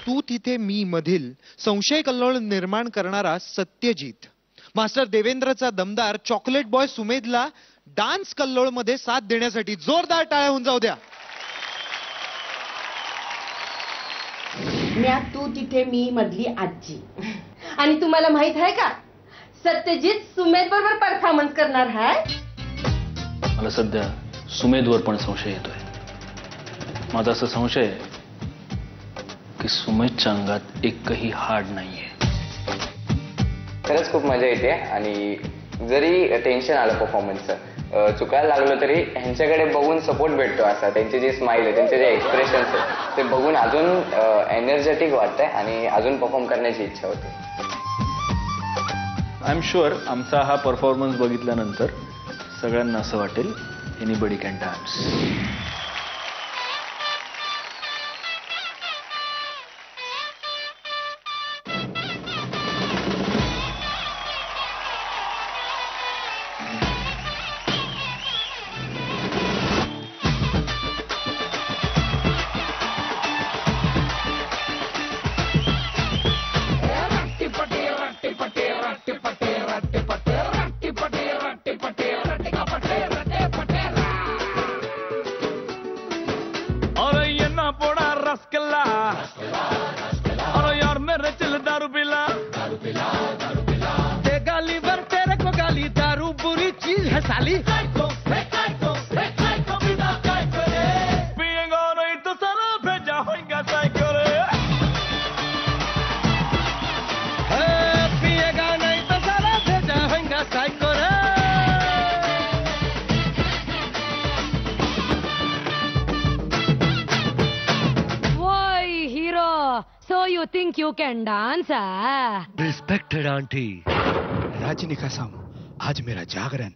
तू तिथे मी मधील संशय कल्लोळ निर्माण करणारा सत्यजित, मास्टर देवेंद्रचा दमदार चॉकलेट बॉय सुमेधला डान्स कल्लोळ मध्ये साथ देण्यासाठी जोरदार टाळ्या होऊन जाऊ द्या. म्या तू तिथे मी मधली आजी. आणि तुम्हाला माहित आहे का, सत्यजित सुमेध बरोबर परफॉर्मन्स करणार आहे. मला सध्या सुमेधवर पण संशय येतोय. माझा असा संशय आहे की सुमेधच्या अंगात एकही हाड नाहीये. खरंच खूप मजा येते आणि जरी टेन्शन आलं परफॉर्मन्सचं, चुकायला लागलो तरी ह्यांच्याकडे बघून सपोर्ट भेटतो. असा त्यांची जी स्माइल आहे, त्यांचे जे एक्सप्रेशन्स आहेत ते बघून अजून एनर्जेटिक वाटतंय आणि अजून परफॉर्म करण्याची इच्छा होते. आय एम शुअर आमचा हा परफॉर्मन्स बघितल्यानंतर सगळ्यांना असं वाटेल anybody can dance. So you think you can dance, ah? Respected auntie, Rajnikasam, आज मेरा जागरण.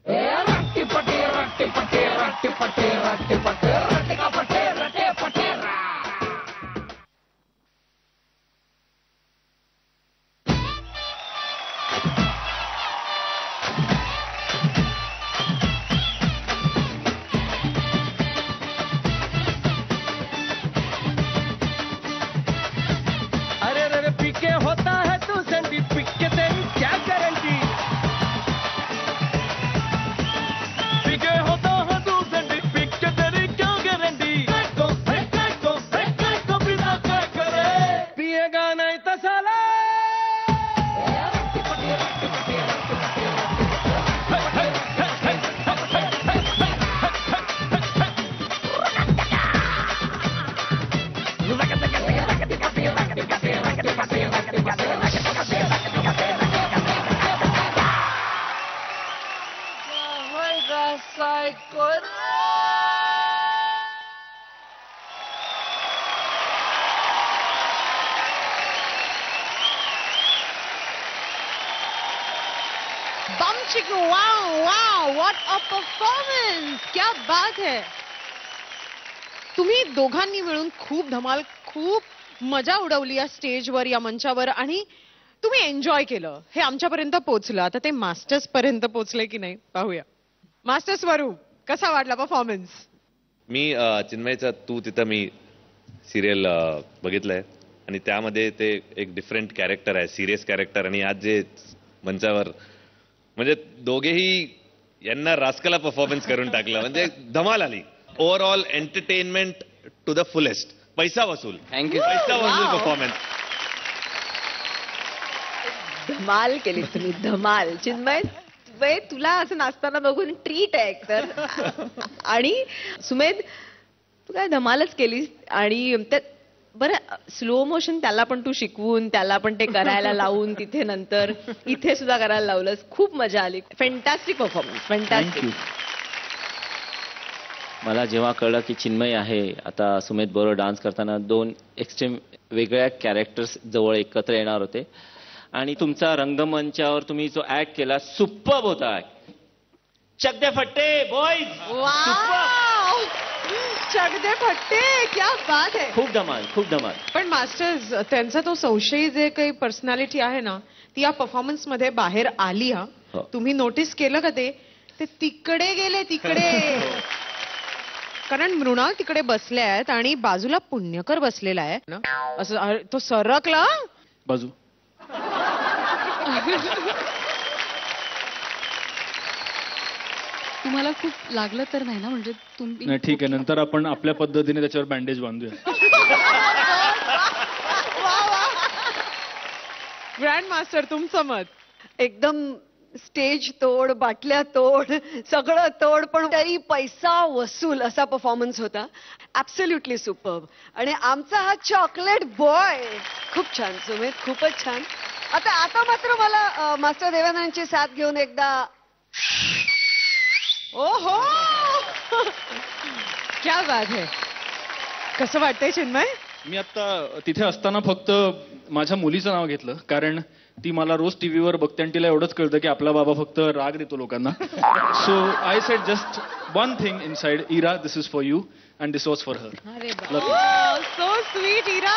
Wow wow, what a performance, क्या बात है. तुम्ही दोघांनी मिळून खूप धमाल, खूप मजा उडवली या स्टेजवर, या मंचावर, आणि तुम्ही एन्जॉय केलं. हे आमच्यापर्यंत पोहोचलं. आता ते मास्टर्स पर्यंत पोहोचले की नाही पाहूया. मास्टर स्वरूप, कसा वाटला परफॉर्मन्स? मी चिन्मयचा तू तिथं मी सिरियल बघितलंय आणि त्यामध्ये ते एक डिफरंट कॅरेक्टर आहे, सिरियस कॅरेक्टर, आणि आज जे मंचावर म्हणजे दोघेही यांना रास्कला परफॉर्मन्स करून टाकलं. म्हणजे धमाल आली. Overall entertainment to the fullest. पैसा वसूल. थँक्यू. पैसा वसूल परफॉर्मन्स. धमाल केली तुम्ही, धमाल. चिन्मय, तुला असं नाचताना बघून ट्रीट आहे तर. आणि सुमेध, तू काय धमालच केलीस. आणि बरं, स्लो मोशन त्याला पण तू शिकवून, त्याला पण ते करायला लावून तिथे नंतर इथे सुद्धा करायला लावलंस. खूप मजा आली. Fantastic performance, fantastic. मला जेव्हा कळलं की चिन्मय आहे आता सुमेध बरोबर डान्स करताना, दोन एक्स्ट्रीम वेगळ्या कॅरेक्टर्स जवळ एकत्र येणार होते, आणि तुमचा रंगमंचावर तुम्ही जो ऍक्ट केला सुपर्ब होता. चक दे फट्टे बॉयज. चक दे फट्टे, क्या बात है. खूप धमाल, खूप धमाल. पण मास्टर्स, त्यांचा तो संशयी जे काही पर्सनॅलिटी आहे ना, ती या परफॉर्मन्स मध्ये बाहेर आली. तुम्ही नोटीस केलं का ते तिकडे गेले, तिकडे. कारण मृणाल तिकडे बसल्या आहेत आणि बाजूला पुण्यकर बसलेला आहे ना, असं तो सरकला बाजू. तुम्हाला खूप लागलं तर नाही ना, म्हणजे तुम्ही नाही ठीक आहे, नंतर आपण आपल्या पद्धतीने त्याच्यावर बँडेज बांधूया. ग्रँड मास्टर तुमचं मत? एकदम स्टेज तोड, बाटल्या तोड, सगळं तोड, पण तरी पैसा वसूल असा परफॉर्मन्स होता. Absolutely superb. आणि आमचा हा चॉकलेट बॉय खूप छान सुमित, खूपच छान. आता मात्र मला मास्टर देवेंद्रांची साथ घेऊन एकदा ओहो क्या बात है. कसं वाटतंय चिन्मय? मी आता तिथे असताना फक्त माझ्या मुलीचं नाव घेतलं, कारण ती मला रोज टीव्हीवर बघते आणि तिला एवढंच कळतं की आपला बाबा फक्त राग देतो लोकांना. So I said just one thing inside, Ira this is for you and this was for her. So sweet Ira.